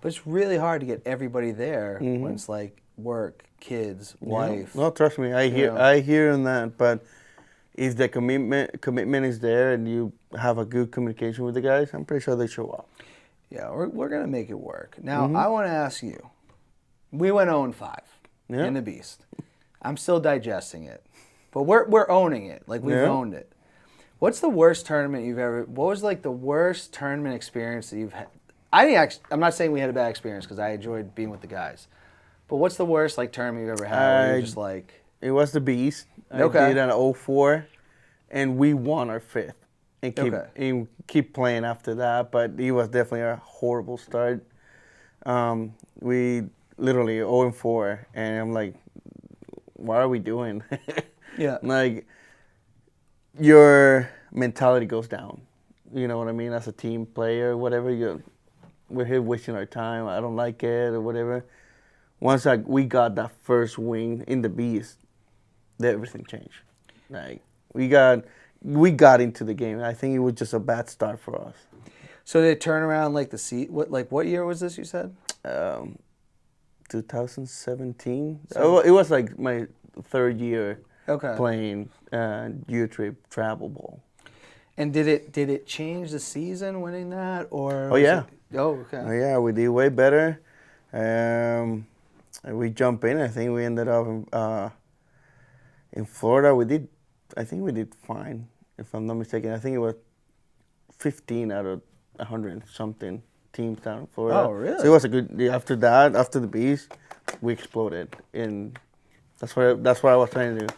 Speaker 1: but it's really hard to get everybody there when it's like work, kids, wife.
Speaker 3: No, trust me, I hear on that. But if the commitment is there and you have a good communication with the guys, I'm pretty sure they show up.
Speaker 1: Yeah, we're gonna make it work. Now I want to ask you. We went 0-5 in the Beast. I'm still digesting it, but we're owning it. Like we've owned it. What's the worst tournament you've ever? What was the worst tournament experience that you've had? I'm not saying we had a bad experience because I enjoyed being with the guys. But what's the worst tournament you've ever had? Where you're just
Speaker 3: It was the Beast. I
Speaker 1: Okay.
Speaker 3: did an 04, and we won our fifth.
Speaker 1: Okay.
Speaker 3: And keep playing after that, but it was definitely a horrible start. We literally 0-4, and I'm like, what are we doing?
Speaker 1: Yeah.
Speaker 3: Like, your mentality goes down. You know what I mean? As a team player, whatever, we're here wasting our time. I don't like it or whatever. Once we got that first win in the Beast, everything changed. Like, we got into the game. I think it was just a bad start for us.
Speaker 1: So they turn around like the seat. What year was this? You said
Speaker 3: 2017. It was like my third year
Speaker 1: okay.
Speaker 3: playing youth trip travel ball.
Speaker 1: And did it change the season winning that or?
Speaker 3: Oh yeah.
Speaker 1: Okay.
Speaker 3: Oh yeah, we did way better. We jumped in. I think we ended up in Florida. I think we did fine, if I'm not mistaken. I think it was 15 out of 100 and something teams down in Florida.
Speaker 1: Oh, really?
Speaker 3: So it was a good. After that, after the Beast, we exploded, and that's what I was trying to do.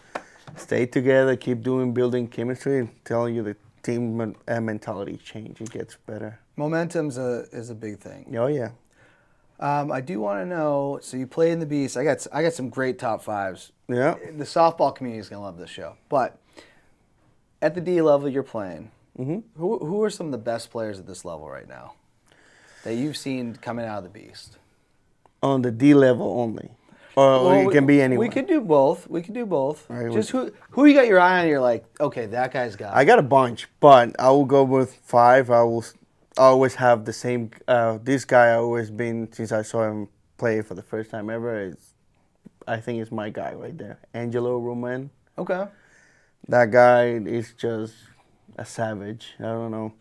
Speaker 3: Stay together, keep building chemistry, and telling you the team mentality change. It gets better.
Speaker 1: Momentum's is a big thing.
Speaker 3: Oh yeah.
Speaker 1: I do want to know. So you play in the Beast. I got some great top fives.
Speaker 3: Yeah.
Speaker 1: The softball community is gonna love this show. But at the D level, you're playing.
Speaker 3: Mm-hmm.
Speaker 1: Who are some of the best players at this level right now that you've seen coming out of the Beast?
Speaker 3: On the D level only, or it can be anyone.
Speaker 1: We could do both.
Speaker 3: Right,
Speaker 1: Just who you got your eye on? You're like, okay, that guy's got.
Speaker 3: I got a bunch, but I will go with 5. I always have the same. This guy I always been since I saw him play for the first time ever. I think it's my guy right there, Angelo Roman.
Speaker 1: Okay.
Speaker 3: That guy is just a savage. I don't know.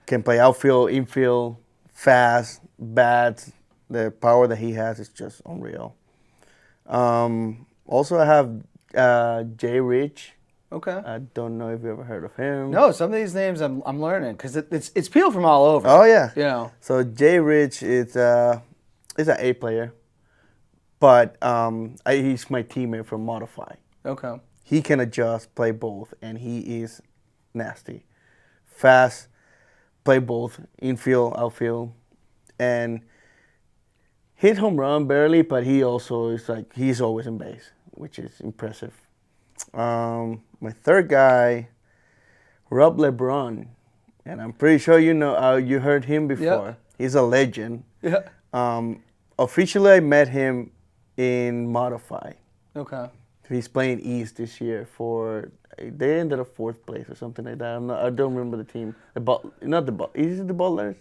Speaker 3: Can play outfield, infield, fast, bats. The power that he has is just unreal. Also, I have Jay Rich.
Speaker 1: Okay.
Speaker 3: I don't know if you ever heard of him.
Speaker 1: No, some of these names I'm learning because it's people from all over.
Speaker 3: Oh yeah.
Speaker 1: You know.
Speaker 3: So Jay Rich is an A player, but he's my teammate from Modify.
Speaker 1: Okay.
Speaker 3: He can adjust, play both, and he is nasty, fast, play both, infield, outfield, and hit home run barely. But he also is like he's always in base, which is impressive. My third guy, Rob LeBron, and I'm pretty sure you heard him before.
Speaker 1: Yep.
Speaker 3: He's a legend.
Speaker 1: Yeah.
Speaker 3: Officially, I met him in Modify.
Speaker 1: Okay.
Speaker 3: He's playing East this year they ended up 4th place or something like that. I don't remember the team. Is it the Butlers?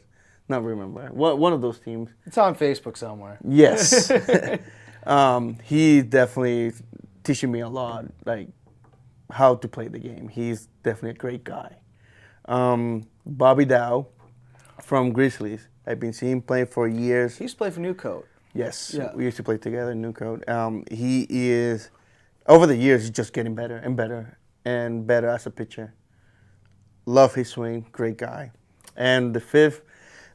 Speaker 3: Not remember. One of those teams.
Speaker 1: It's on Facebook somewhere.
Speaker 3: Yes. He definitely teaching me a lot, like how to play the game. He's definitely a great guy. Bobby Dow from Grizzlies. I've been seeing him play for years.
Speaker 1: He used to play for Newcoat.
Speaker 3: Yes,
Speaker 1: Yeah.
Speaker 3: we used to play together in Newcoat. He is, over the years, he's just getting better and better and better as a pitcher. Love his swing, great guy. And the 5th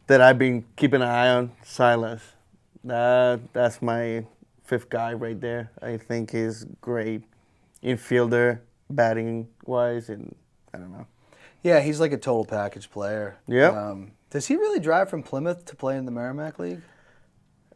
Speaker 3: that I've been keeping an eye on, Silas. That's my 5th guy right there. I think he's great infielder, batting wise, and I don't know.
Speaker 1: Yeah, he's like a total package player.
Speaker 3: Yeah.
Speaker 1: Does he really drive from Plymouth to play in the Merrimack League?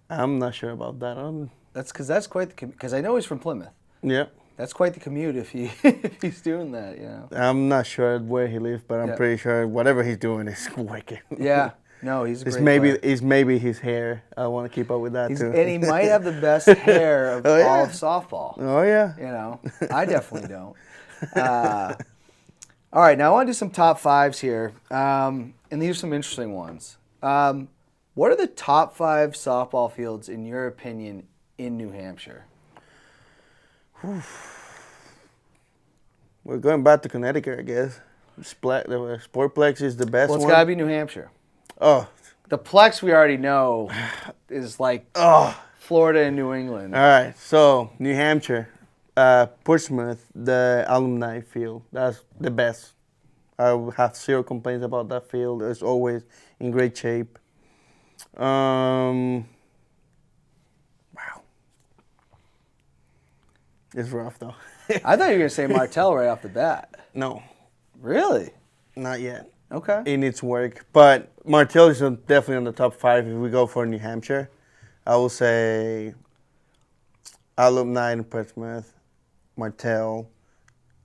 Speaker 3: I'm not sure about that.
Speaker 1: That's quite the commute. Because I know he's from Plymouth.
Speaker 3: Yeah.
Speaker 1: That's quite the commute if he's doing that. You know.
Speaker 3: I'm not sure where he lives, but I'm pretty sure whatever he's doing is wicked.
Speaker 1: Yeah. No, he's a great player.
Speaker 3: It's maybe his hair. I want to keep up with that too.
Speaker 1: And he might have the best hair of all of softball.
Speaker 3: Oh yeah.
Speaker 1: You know, I definitely don't. All right, now I want to do some top 5s here, and these are some interesting ones. What are the top 5 softball fields, in your opinion, in New Hampshire?
Speaker 3: We're going back to Connecticut, I guess. The Sportplex is the best
Speaker 1: Well, it's
Speaker 3: one.
Speaker 1: got to be New Hampshire.
Speaker 3: Oh.
Speaker 1: The Plex we already know is like Florida and New England.
Speaker 3: All right, so New Hampshire, Portsmouth, the Alumni Field. That's the best. I have 0 complaints about that field. It's always in great shape. Wow. It's rough though.
Speaker 1: I thought you were gonna say Martell right off the bat.
Speaker 3: No,
Speaker 1: Really?
Speaker 3: not yet.
Speaker 1: Okay.
Speaker 3: It needs work, but Martell is definitely on the top 5 if we go for New Hampshire. I will say Alumni and Portsmouth, Martell,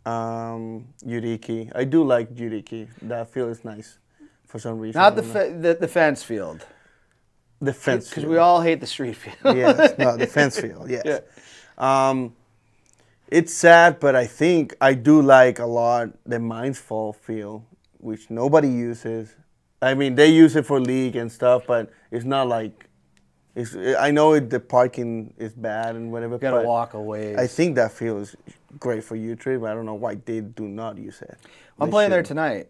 Speaker 3: Yuriki. I do like Yuriki. That field is nice for some reason.
Speaker 1: Not the fence field.
Speaker 3: The fence
Speaker 1: Because
Speaker 3: field.
Speaker 1: we all hate the street field.
Speaker 3: Yes, no, the fence field, yes.
Speaker 1: Yeah.
Speaker 3: It's sad, but I think I do like a lot the Mines Fall field, which nobody uses. I mean, they use it for league and stuff, but it's not like... I know the parking is bad and whatever,
Speaker 1: You gotta
Speaker 3: but
Speaker 1: walk away.
Speaker 3: I think that field is great for U trip. I don't know why they do not use it.
Speaker 1: I'm playing there tonight.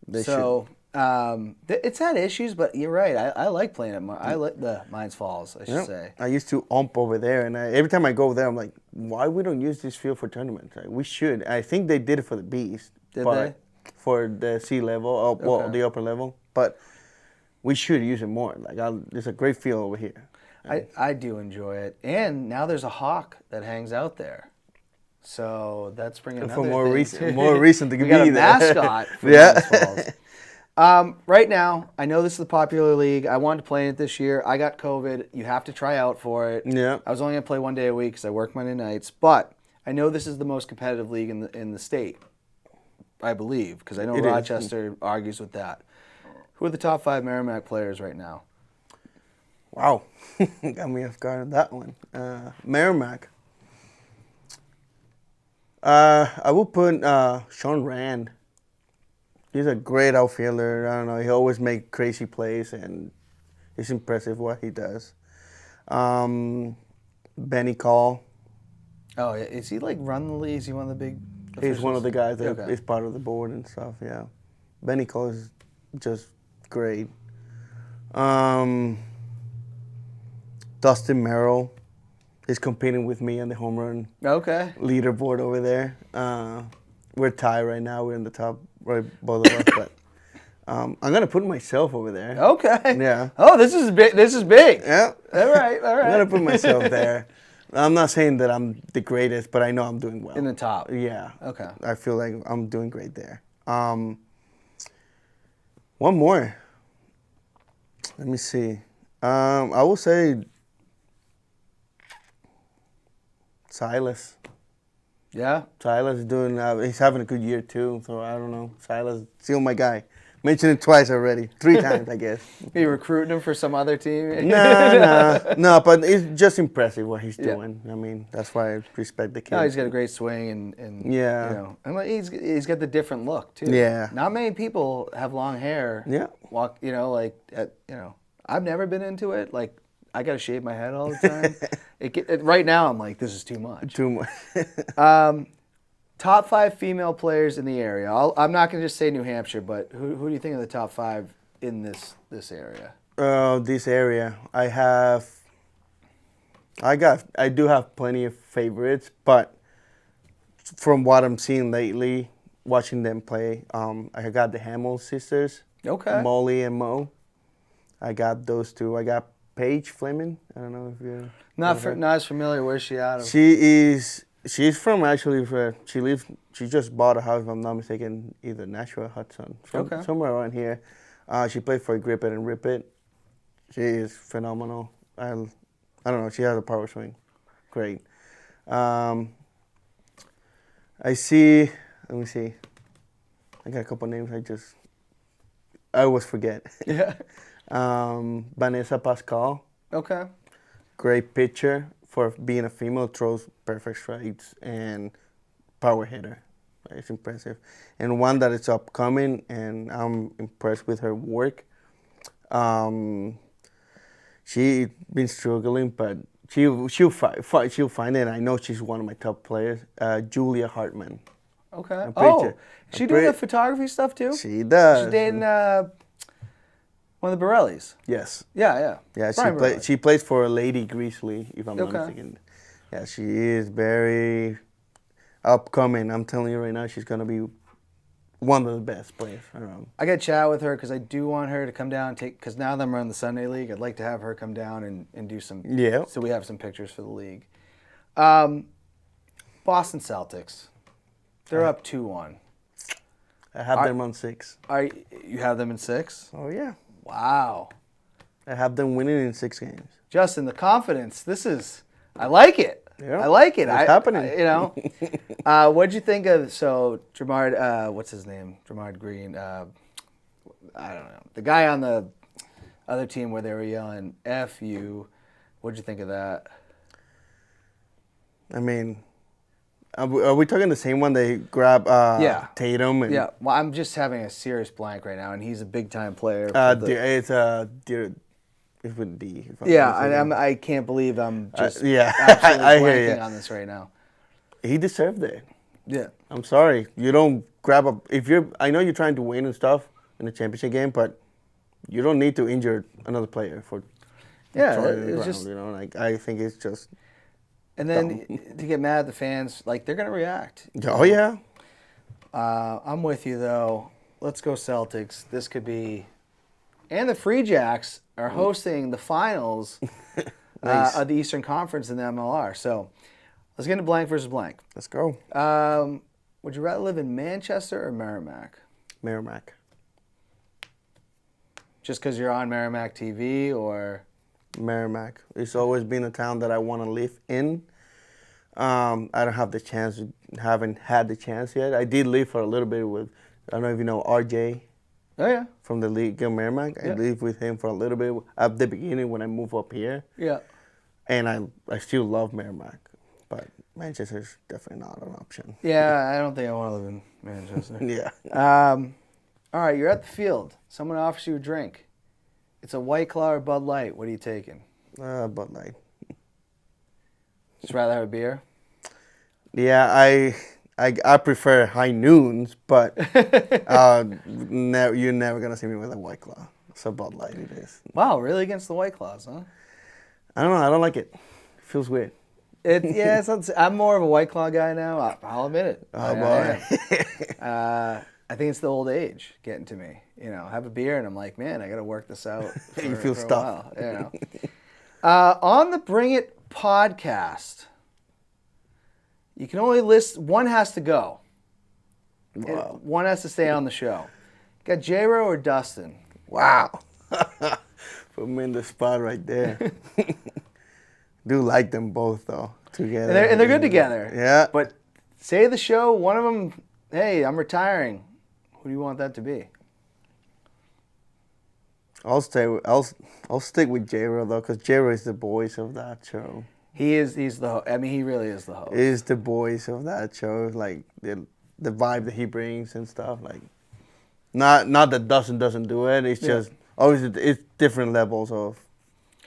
Speaker 3: They
Speaker 1: so it's had issues, but you're right. I like playing at I like the Mines Falls, I should say.
Speaker 3: I used to ump over there, and every time I go there, I'm like, why we don't use this field for tournaments? Like, we should. I think they did it for the Beast.
Speaker 1: Did they?
Speaker 3: For the sea level, well, the upper level. But we should use it more. Like, there's a great field over here.
Speaker 1: I do enjoy it. And now there's a hawk that hangs out there. So that's bringing another
Speaker 3: For more
Speaker 1: thing.
Speaker 3: reason to
Speaker 1: we
Speaker 3: be
Speaker 1: got a
Speaker 3: there.
Speaker 1: mascot for Mines Falls. Right now, I know this is the popular league. I wanted to play in it this year. I got COVID. You have to try out for it.
Speaker 3: Yeah.
Speaker 1: I was only going to play one day a week because I work Monday nights. But I know this is the most competitive league in the state, I believe, because I know
Speaker 3: It is.
Speaker 1: Rochester argues with that. Who are the top 5 Merrimack players right now?
Speaker 3: Wow. Got me off guard on that one. Merrimack. I will put Sean Rand. He's a great outfielder. I don't know. He always makes crazy plays, and it's impressive what he does. Benny Call.
Speaker 1: Oh, yeah. Is he like run the league? Is he one of the big
Speaker 3: He's one of the guys that
Speaker 1: Okay.
Speaker 3: is part of the board and stuff, yeah. Benny Cole is just great. Dustin Merrill is competing with me on the home run
Speaker 1: Okay.
Speaker 3: leaderboard over there. We're tied right now. We're in the top, right, both of us. But I'm gonna put myself over there.
Speaker 1: Okay.
Speaker 3: Yeah.
Speaker 1: Oh, this is big. This is big.
Speaker 3: Yeah.
Speaker 1: All right. All right.
Speaker 3: I'm gonna put myself there. I'm not saying that I'm the greatest, but I know I'm doing well.
Speaker 1: In the top.
Speaker 3: Yeah.
Speaker 1: Okay.
Speaker 3: I feel like I'm doing great there. One more. Let me see. I will say Silas.
Speaker 1: Yeah.
Speaker 3: Silas is doing. He's having a good year too. So I don't know. Silas, still my guy. Mentioned it twice already. 3 times, I guess.
Speaker 1: Are you recruiting him for some other team?
Speaker 3: No. But it's just impressive what he's
Speaker 1: Yeah.
Speaker 3: doing. I mean, that's why I respect the kid.
Speaker 1: No, he's got a great swing and
Speaker 3: Yeah.
Speaker 1: you know, and like, he's got the different look too.
Speaker 3: Yeah.
Speaker 1: Not many people have long hair.
Speaker 3: Yeah.
Speaker 1: Walk, you know, like I've never been into it. Like I got to shave my head all the time. Right now, I'm like, this is too much.
Speaker 3: Too much.
Speaker 1: Top 5 female players in the area. I'm not going to just say New Hampshire, but who do you think are the top 5 in this area?
Speaker 3: This area, I do have plenty of favorites, but from what I'm seeing lately, watching them play, I got the Hamill sisters,
Speaker 1: Okay.
Speaker 3: Molly and Mo. I got those 2. I got Paige Fleming. I don't know if you're
Speaker 1: Not as familiar. Where's she out of?
Speaker 3: She's from actually. She just bought a house, if I'm not mistaken, either Nashua or Hudson, somewhere around here. She played for Grip It and Rip It. She is phenomenal. I don't know. She has a power swing. Great. I see. Let me see. I got a couple names. I always forget.
Speaker 1: Yeah.
Speaker 3: Vanessa Pascal.
Speaker 1: Okay.
Speaker 3: Great pitcher for being a female. Throws perfect strikes and power hitter. It's impressive. And one that is upcoming, and I'm impressed with her work. She's been struggling, but she'll find it. I know she's one of my top players. Julia Hartman.
Speaker 1: Okay.
Speaker 3: pitcher.
Speaker 1: Oh, is she doing the photography stuff too?
Speaker 3: She does.
Speaker 1: She's dating one of the Borellis.
Speaker 3: Yes.
Speaker 1: Yeah.
Speaker 3: Yeah,
Speaker 1: Brian Borelli.
Speaker 3: she plays for Lady Grizzlies, if I'm not
Speaker 1: Okay.
Speaker 3: mistaken. Yeah, she is very upcoming. I'm telling you right now, she's going to be one of the best players around.
Speaker 1: I got to chat with her because I do want her to come down and because now that I'm running the Sunday League, I'd like to have her come down and do some.
Speaker 3: Yeah.
Speaker 1: So we have some pictures for the league. Boston Celtics. They're up 2-1.
Speaker 3: I have them on 6.
Speaker 1: You have them in 6?
Speaker 3: Oh, yeah.
Speaker 1: Wow.
Speaker 3: I have them winning in 6 games.
Speaker 1: Justin, the confidence. I like it.
Speaker 3: Yeah,
Speaker 1: I like it.
Speaker 3: it's happening.
Speaker 1: What'd you think of, Jamard, what's his name? Jamard Green. I don't know. The guy on the other team where they were yelling, F you. What'd you think of that?
Speaker 3: I mean, are we talking the same one? They grab Tatum? And,
Speaker 1: yeah. Well, I'm just having a serious blank right now, and he's a big-time player.
Speaker 3: It's with D.
Speaker 1: I can't believe I'm just
Speaker 3: absolutely
Speaker 1: I blanking on this right now.
Speaker 3: He deserved it.
Speaker 1: Yeah.
Speaker 3: I'm sorry. You don't grab I know you're trying to win and stuff in the championship game, but you don't need to injure another player for
Speaker 1: it's just,
Speaker 3: I think it's just
Speaker 1: and then to get mad at the fans, they're going to react.
Speaker 3: Oh, yeah.
Speaker 1: I'm with you, though. Let's go Celtics. This could be... And the Free Jacks are hosting the finals
Speaker 3: Nice.
Speaker 1: of the Eastern Conference in the MLR. So let's get into blank versus blank.
Speaker 3: Let's go.
Speaker 1: Would you rather live in Manchester or Merrimack?
Speaker 3: Merrimack.
Speaker 1: Just because you're on Merrimack TV, or...
Speaker 3: Merrimack. It's always been a town that I want to live in. I don't have the chance, haven't had the chance yet. I did live for a little bit with, I don't know if you know RJ.
Speaker 1: Oh, yeah.
Speaker 3: From the league in Merrimack. I lived with him for a little bit at the beginning when I moved up here.
Speaker 1: Yeah.
Speaker 3: And I still love Merrimack. But Manchester is definitely not an option.
Speaker 1: Yeah, I don't think I want to live in Manchester.
Speaker 3: Yeah.
Speaker 1: All right, you're at the field. Someone offers you a drink. It's a White Claw or Bud Light. What are you taking?
Speaker 3: Bud Light.
Speaker 1: Just rather have a beer?
Speaker 3: Yeah, I prefer high noons, but you're never going to see me with a White Claw. So Bud Light it is.
Speaker 1: Wow, really against the White Claws, huh?
Speaker 3: I don't know. I don't like it. It feels weird.
Speaker 1: I'm more of a White Claw guy now. I'll admit it.
Speaker 3: Oh, boy.
Speaker 1: I think it's the old age getting to me. Have a beer, and I'm like, man, I got to work this out.
Speaker 3: You feel stuffed.
Speaker 1: On the Bring It podcast, you can only list one has to go.
Speaker 3: Wow.
Speaker 1: One has to stay on the show. Got J-Ro or Dustin?
Speaker 3: Wow. Put me in the spot right there. Do like them both, though, together.
Speaker 1: And they're good together.
Speaker 3: Yeah.
Speaker 1: But say the show, one of them, hey, I'm retiring. Who do you want that to be?
Speaker 3: I'll stick with J-Ro, though, because J-Ro is the voice of that show.
Speaker 1: He's the host. I mean, he really is the host.
Speaker 3: He's the voice of that show, like the vibe that he brings and stuff. Like, not that Dustin doesn't do it. It's just always it's different levels of.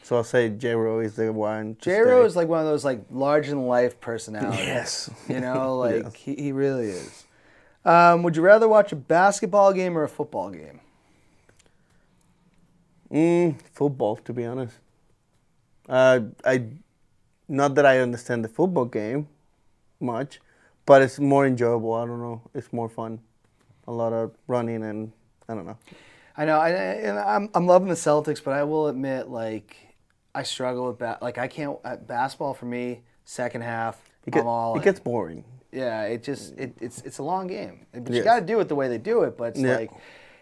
Speaker 3: So I'll say J-Ro is the one.
Speaker 1: J-Ro is like one of those larger than life personalities.
Speaker 3: Yes.
Speaker 1: Yes. He really is. Would you rather watch a basketball game or a football game?
Speaker 3: Football, to be honest. Not that I understand the football game much, but it's more enjoyable. I don't know. It's more fun. A lot of running and I don't know.
Speaker 1: I know. I'm loving the Celtics, but I will admit, I struggle with I can't basketball for me. Second half, I'm all in.
Speaker 3: It gets boring.
Speaker 1: Yeah, it's a long game, but you got to do it the way they do it. But it's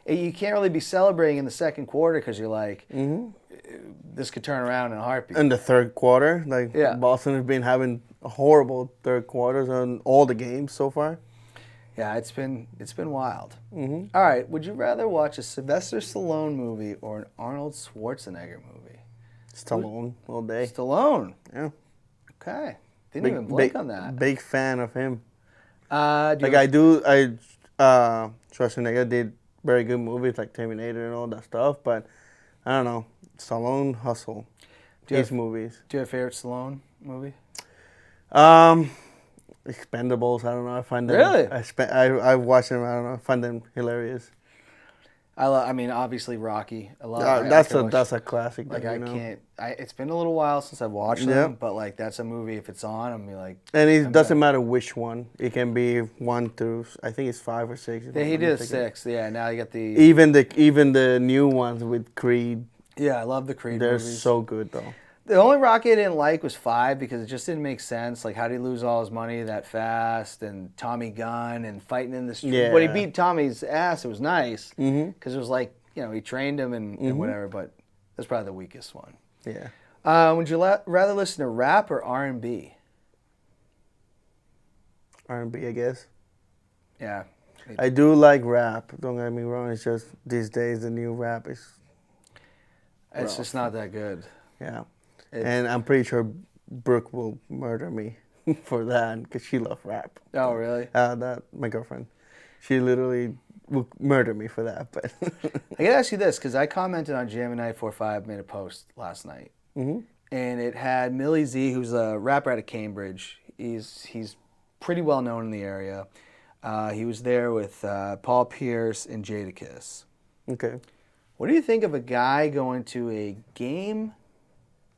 Speaker 1: you can't really be celebrating in the second quarter because you're like, this could turn around in a heartbeat.
Speaker 3: In the third quarter, Boston has been having horrible third quarters on all the games so far.
Speaker 1: Yeah, it's been wild. All right, would you rather watch a Sylvester Stallone movie or an Arnold Schwarzenegger movie?
Speaker 3: Stallone all day.
Speaker 1: Stallone.
Speaker 3: Yeah.
Speaker 1: Okay. Didn't even blink on that.
Speaker 3: Big fan of him.
Speaker 1: Schwarzenegger
Speaker 3: did very good movies like Terminator and all that stuff, but I don't know. Stallone hustle. Movies.
Speaker 1: Do you have a favorite Stallone movie?
Speaker 3: Expendables. I don't know. I find them.
Speaker 1: Really?
Speaker 3: I watch them. I don't know. I find them hilarious.
Speaker 1: I mean, obviously Rocky.
Speaker 3: That's a classic.
Speaker 1: It's been a little while since I've watched them, but that's a movie. If it's on, I'm like.
Speaker 3: And it doesn't matter which one. It can be 1 through I think it's 5 or 6.
Speaker 1: Yeah, he did 6. Yeah, now you got the.
Speaker 3: Even the new ones with Creed.
Speaker 1: Yeah, I love the Creed
Speaker 3: They're
Speaker 1: movies.
Speaker 3: so good though.
Speaker 1: The only Rocky I didn't like was 5 because it just didn't make sense. Like, how did he lose all his money that fast? And Tommy Gunn and fighting in the street.
Speaker 3: Yeah.
Speaker 1: When he beat Tommy's ass, it was nice because
Speaker 3: Mm-hmm.
Speaker 1: it was like, he trained him and whatever. But that's probably the weakest one.
Speaker 3: Yeah.
Speaker 1: Would you rather listen to rap or R&B?
Speaker 3: R&B, I guess.
Speaker 1: Yeah.
Speaker 3: I do like rap. Don't get me wrong. It's just these days the new rap is.
Speaker 1: It's
Speaker 3: rough.
Speaker 1: just not that good.
Speaker 3: Yeah.
Speaker 1: It's-
Speaker 3: And I'm pretty sure Brooke will murder me for that because she loves rap.
Speaker 1: Oh, really?
Speaker 3: My girlfriend. She literally will murder me for that. But
Speaker 1: I gotta ask you this because I commented on Jamie945 made a post last night, and it had Millie Z, who's a rapper out of Cambridge. He's pretty well known in the area. He was there with Paul Pierce and Jadakiss.
Speaker 3: Okay.
Speaker 1: What do you think of a guy going to a game,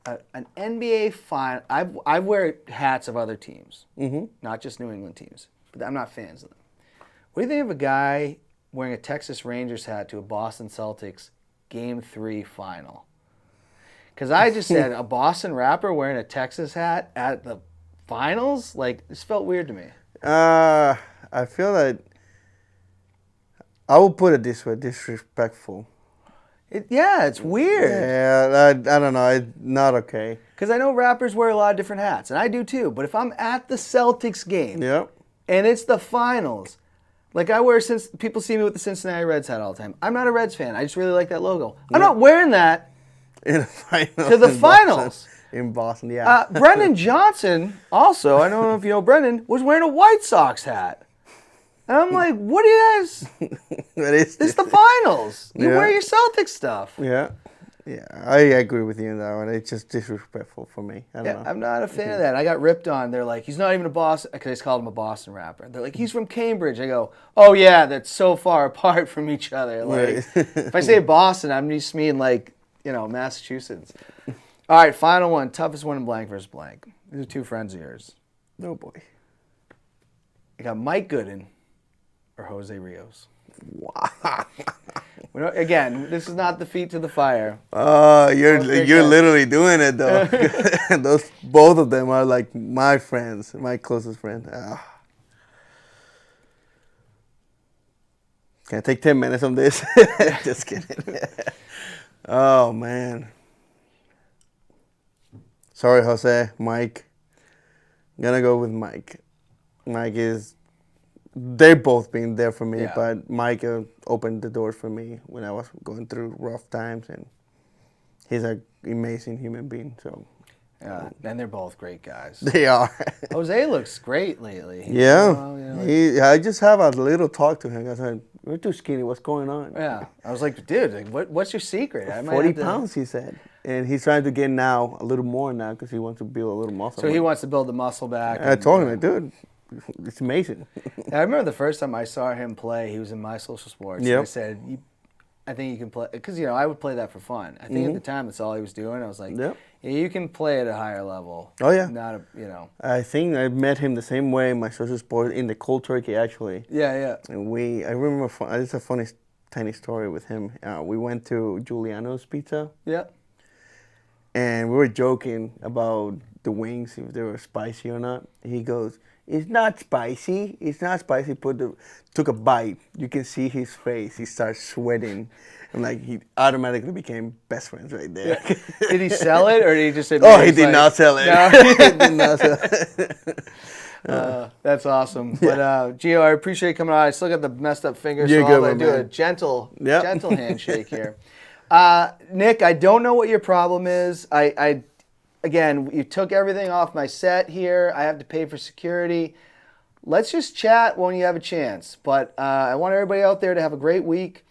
Speaker 1: an NBA final? I wear hats of other teams, not just New England teams, but I'm not fans of them. What do you think of a guy wearing a Texas Rangers hat to a Boston Celtics Game 3 final? Because I just said a Boston rapper wearing a Texas hat at the finals? Like, this felt weird to me.
Speaker 3: I feel that I will put it this way: disrespectful.
Speaker 1: It's weird.
Speaker 3: Yeah, I don't know. It's not okay.
Speaker 1: Because I know rappers wear a lot of different hats, and I do too. But if I'm at the Celtics game
Speaker 3: Yep.
Speaker 1: and it's the finals, like since people see me with the Cincinnati Reds hat all the time. I'm not a Reds fan. I just really like that logo. I'm not wearing that
Speaker 3: In the finals.
Speaker 1: to the
Speaker 3: in
Speaker 1: finals.
Speaker 3: Boston. In Boston, yeah.
Speaker 1: Brendan Johnson, also, I don't know if you know Brendan, was wearing a White Sox hat. And I'm like, what do you guys? It's the finals. You
Speaker 3: Yeah.
Speaker 1: wear your Celtics stuff.
Speaker 3: Yeah. Yeah, I agree with you on that one. It's just disrespectful for me. I don't know.
Speaker 1: I'm not a fan of that. I got ripped on. They're like, he's not even a Boston, because I just called him a Boston rapper. They're like, he's from Cambridge. I go, oh yeah, that's so far apart from each other. Like,
Speaker 3: Right.
Speaker 1: if I say Boston, I'm just mean like, Massachusetts. All right, final one. Toughest one in blank versus blank. These are two friends of yours.
Speaker 3: Oh, boy.
Speaker 1: I got Mike Gooden or Jose Rios.
Speaker 3: Wow.
Speaker 1: Again, this is not the feet to the fire.
Speaker 3: You're
Speaker 1: great
Speaker 3: you're
Speaker 1: guys.
Speaker 3: literally doing it, though. Both of them are like my friends, my closest friend. Can I take 10 minutes on this? Just kidding. Oh, man. Sorry, Jose. Mike. Gonna go with Mike. They've both been there for me,
Speaker 1: Yeah.
Speaker 3: but Mike opened the doors for me when I was going through rough times, and he's an amazing human being. So
Speaker 1: And they're both great guys.
Speaker 3: they are.
Speaker 1: Jose looks great lately.
Speaker 3: I just have a little talk to him. I said, "You're too skinny. What's going on?"
Speaker 1: Yeah, I was like, dude, what's your secret? I might
Speaker 3: 40
Speaker 1: have to-
Speaker 3: pounds, he said, and he's trying to get now a little more now because he wants to build a little muscle.
Speaker 1: So he wants to build the muscle back.
Speaker 3: And I told him, dude, it's amazing.
Speaker 1: I remember the first time I saw him play, he was in My Social Sports. And
Speaker 3: Yep.
Speaker 1: I said, I think you can play, because, I would play that for fun. I think at the time that's all he was doing. I was like,
Speaker 3: Yep.
Speaker 1: yeah, you can play at a higher level.
Speaker 3: Oh, yeah.
Speaker 1: Not
Speaker 3: I think I met him the same way in my social sport in the cold turkey, actually.
Speaker 1: Yeah.
Speaker 3: And I remember, it's a funny, tiny story with him. We went to Giuliano's Pizza,
Speaker 1: Yeah.
Speaker 3: and we were joking about the wings, if they were spicy or not. He goes, "It's not spicy. It's not spicy." Took a bite. You can see his face. He starts sweating. And he automatically became best friends right there.
Speaker 1: Did he sell it, or did he just say,
Speaker 3: Oh, he did not sell it.
Speaker 1: No.
Speaker 3: He did not sell it.
Speaker 1: That's awesome. But Gio, I appreciate you coming on. I still got the messed up fingers,
Speaker 3: You're
Speaker 1: so
Speaker 3: good,
Speaker 1: I'll
Speaker 3: my
Speaker 1: do a
Speaker 3: man.
Speaker 1: gentle
Speaker 3: Yep.
Speaker 1: handshake here. Nick, I don't know what your problem is. Again, you took everything off my set here. I have to pay for security. Let's just chat when you have a chance. But I want everybody out there to have a great week.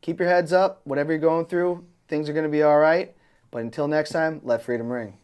Speaker 1: Keep your heads up. Whatever you're going through, things are going to be all right. But until next time, let freedom ring.